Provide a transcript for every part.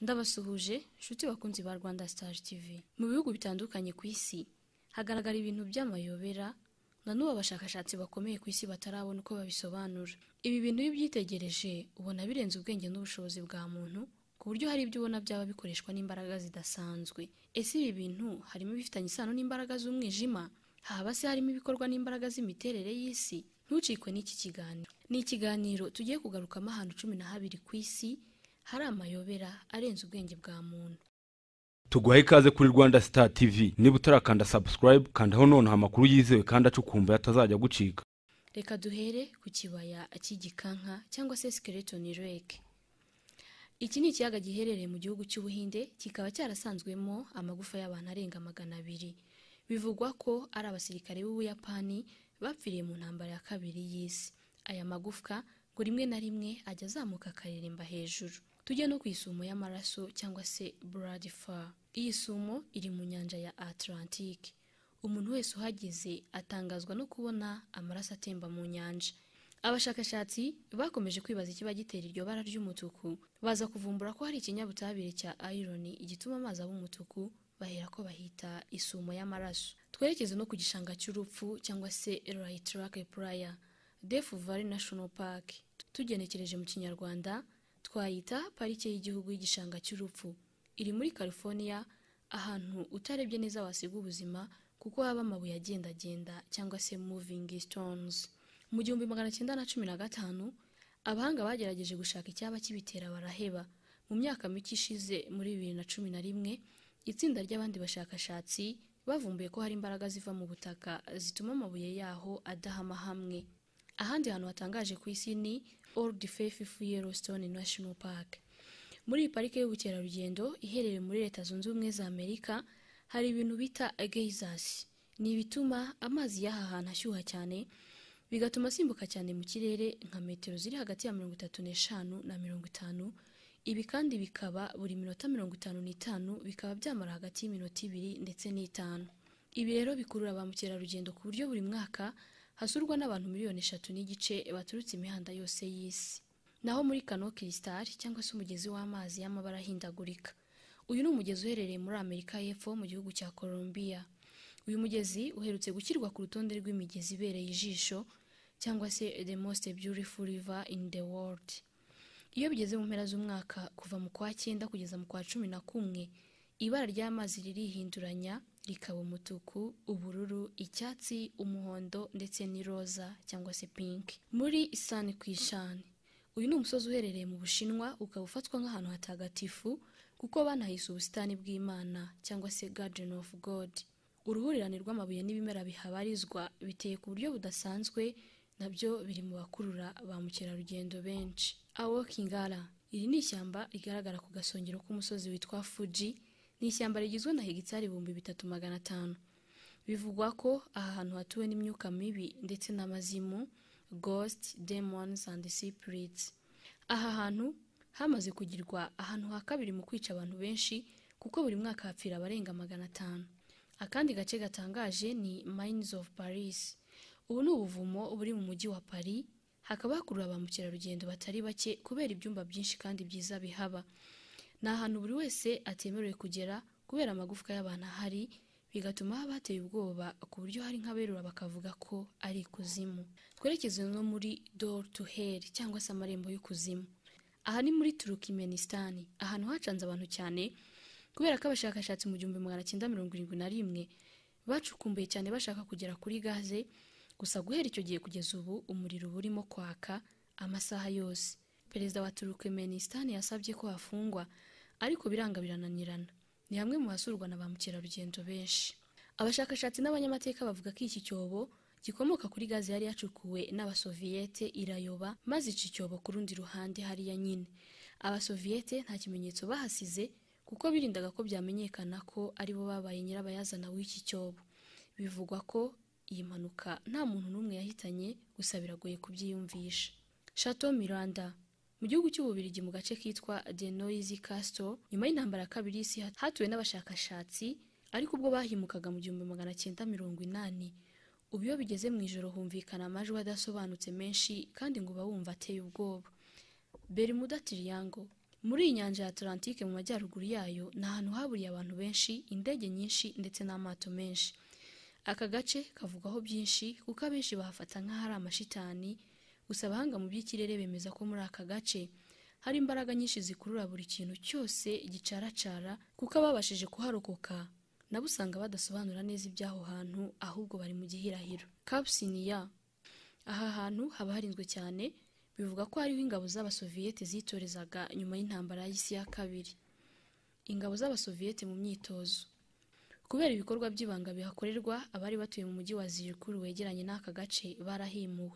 Ndabasuhuje nshuti bakunzi ba Rwanda Star TV. Mu bihugu bitandukanye ku isi hagaragara ibintu by'amayobera na n'ubu abashakashatsi bakomeye ku isi batarabona uko babisobanura. Ibi bintu iyo ubyitegereje ubona birenze ubwenge n'ubushobozi bwa muntu ku buryo hari ibyo ubona byaba bikoreshwa n'imbaraga zidasanzwe. Ese ibi bintu harimo ibifitanye isano n'imbaraga z'umwijima? Haba se harimo ibikorwa n'imbaraga z'imiterere y'isi? Ntucikwe n'iki kiganiro. Ni ikiganiro tugiye kugarukamo ahantu 12 ku isi hari amayobera arenze ubwenge bwa muntu. Tuguhaye ikaze kuri Rwanda Star TV. Niba utarakanda subscribe kandaho noneho amakuru yizewe kandi acukumbuye atazajya gucika. Reka duhere ku kibaya cy'igikanka cyangwa se Skeleton Lake. Iki ni ikiyaga giherereye mu gihugu cy'Ubuhinde, kikaba cyarasanzwemo amagufa y'abantu arenga 200. Bivugwa ko ari abasirikare b'Ubuyapani bapfiriye mu ntambara ya kabiri y'isi. Aya magufwa ngo rimwe na rimwe ajya azamuka akareremba hejuru. Tujye no ku isumo y'amaraso cyangwa se blood flow. Iyi sumo iri mu nyanja ya Atlantique. Umuntu wese uhageze atangazwa no kubona amaraso atemba mu nyanja. Abashakashatsi bakomeje kwibaza ikiba gitera iryo bara ry'umutuku, baza kuvumbura ko hari ikinyabutabire cya iron igituma amazi aba umutuku, bahera ko bahita isumo y'amaraso. Twerekeze no ku gishanga cy'urupfu cyangwa se Right Lake Playa, Death Valley National Park. Tugenekereje mu kinyarwanda twayita parike y'igihugu y'igishanga cy'urupfu. Iri muri California, ahantu utarebye neza wasiga ubuzima kuko haba amabuye agendagenda cyangwa se moving stones. Mu 1915 abahanga bagerageje gushaka icyaba kibitera baraheba. Mu myaka mike ishize muri 2011 itsinda ry'abandi bashakashatsi bavumbuye ko hari imbaraga ziva mu butaka zituma amabuye yaho adahama hamwe. Ahandi hantu hatangaje ku isi ni Old Faithful Yellowstone National Park. Muri iyi parike y'ubukerarugendo iherereye muri Leta Zunze Ubumwe za Amerika hari ibintu bita geysers. Ni ibituma amazi y'aha hantu ashyuha cyane bigatuma asimbuka cyane mu kirere nka metero ziri hagati ya 35 na 50. Ibi kandi bikaba buri minota 55 bikaba byamara hagati y'iminota 2 ndetse n'5. Ibi rero bikurura ba mukerarugendo ku buryo buri mwaka hasurwa n'abantu 3.5 miliyoni baturutse imihanda yose y'isi. Naho muri Kano Crystal cyangwa se umugezi w'amazi y'amabara ahindagurika. Uyu ni umugezi uherereye muri Amerika y'Epfo mu gihugu cya Colombia. Uyu mugezi uherutse gushyirwa ku rutonde rw'imigezi ibereye ijisho cyangwa se the most beautiful river in the world. Iyo bigeze mu mpera z'umwaka kuva mu kwa 9 kugeza mu kwa 11, ibara ry'amazi ririhinduranya rikaba umutuku, ubururu, icyatsi, umuhondo ndetse n'iroza cyangwa se pink. Muri San Quishan, uyu ni umusozi uherereye mu Bushinwa, ukaba ufatwa nk'ahantu hatagatifu kuko banahise ubusitani bw'Imana cyangwa se Garden of God. Uruhurirane rw'amabuye n'ibimera bihabarizwa biteye ku buryo budasanzwe, nabyo biri mu bakurura ba mukerarugendo benshi. Awokingara, iri ni ishyamba rigaragara ku gasongero k'umusozi witwa Fuji. Ni ishyamba rigizwe na hegitari 3500. Bivugwa ko aha hantu hatuwe n'imyuka mibi ndetse n'amazimu, ghosts, demons and spirits. Aha hantu hamaze kugirwa ahantu ha kabiri mu kwica abantu benshi kuko buri mwaka hapfira abarenga 500. Akandi gace gatangaje ni Mines of Paris. Ubu ni ubuvumo buri mu mujyi wa Paris, hakaba hakurura ba mukerarugendo batari bake kubera ibyumba byinshi kandi byiza bihaba. Ni ahantu buri wese atemerewe kugera kubera amagufwa y'abantu ahari, bigatuma bateye ubwoba ku buryo hari nk'aberura bakavuga ko ari ikuzimu. Twerekeze no muri Door to Hell cyangwa se amarembo y'ikuzimu. Aha ni muri Turkmenistan, ahantu hacanze abantu cyane kubera ko abashakashatsi mu 1971 bacukumbuye cyane bashaka kugera kuri gaze. Gusa guhera icyo gihe kugeza ubu umuriro burimo kwaka amasaha yose. Perezida wa Turkmenistan yasabye ko hafungwa ariko biranga birananirana. Ni hamwe mu hasurwa na ba mukerarugendo benshi. Abashakashatsi n'abanyamateka bavuga ko iki cyobo gikomoka kuri gaze yari yacukuwe n'abasoviyete irayoba, maze iki cyobo ku rundi ruhande hariya nyine. Abasoviyete nta kimenyetso bahasize kuko birindaga ko byamenyekana ko ari bo babaye nyirabayazana w'iki cyobo. Bivugwa ko iyi mpanuka nta muntu n'umwe yahitanye, gusa biragoye kubyiyumvisha. Chateau Miranda mu gihugu cy'Ububirigi mu gace kitwa The Noisy Castle, nyuma y'intambara ya kabiri y'isi hatuwe n'abashakashatsi ariko ubwo bahimukaga mu 1980. Ubu iyo bigeze mu ijoro humvikana amajwi adasobanutse menshi kandi ngo bawumva ateye ubwoba. Bermuda Triangle muri iyi nyanja ya Atlantique mu majyaruguru yayo ni ahantu haburiye abantu benshi, indege nyinshi ndetse n'amato menshi. Aka gace kavugwaho byinshi kuko abenshi bahafata nk'aho ari amashitani, gusa abahanga mu by'ikirere bemeza ko muri aka gace hari imbaraga nyinshi zikurura buri kintu cyose gicaracara, kuko ababashije kuharokoka nabo usanga badasobanura neza iby'aho hantu, ahubwo bari mu gihirahiro. Cap Siniya, aha hantu haba harinzwe cyane, bivuga ko hariho ingabo z'abasoviyete zitorezaga nyuma y'intambara y'isi ya kabiri. Ingabo z'abasoviyete mu myitozo. Kubera ibikorwa by'ibanga bihakorerwa, abari batuye mu mujyi wa Zirikuru wegeranye n'aka gace barahimuwe.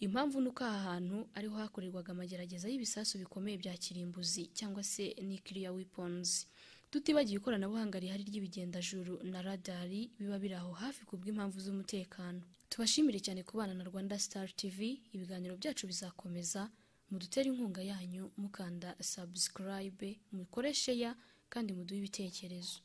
Impamvu nuko aha hantu ariho hakorerwaga amagerageza y'ibisasu bikomeye bya kirimbuzi cyangwa se nuclear weapons. Tutibagiye ikoranabuhanga rihari ry'ibigendajuru na radari biba biri aho hafi kubw'impamvu z'umutekano. Tubashimire cyane kubana na Rwanda Star TV, ibiganiro byacu bizakomeza, mudutera inkunga yanyu mukanda subscribe, mukoreshe ya kandi muduhe ibitekerezo.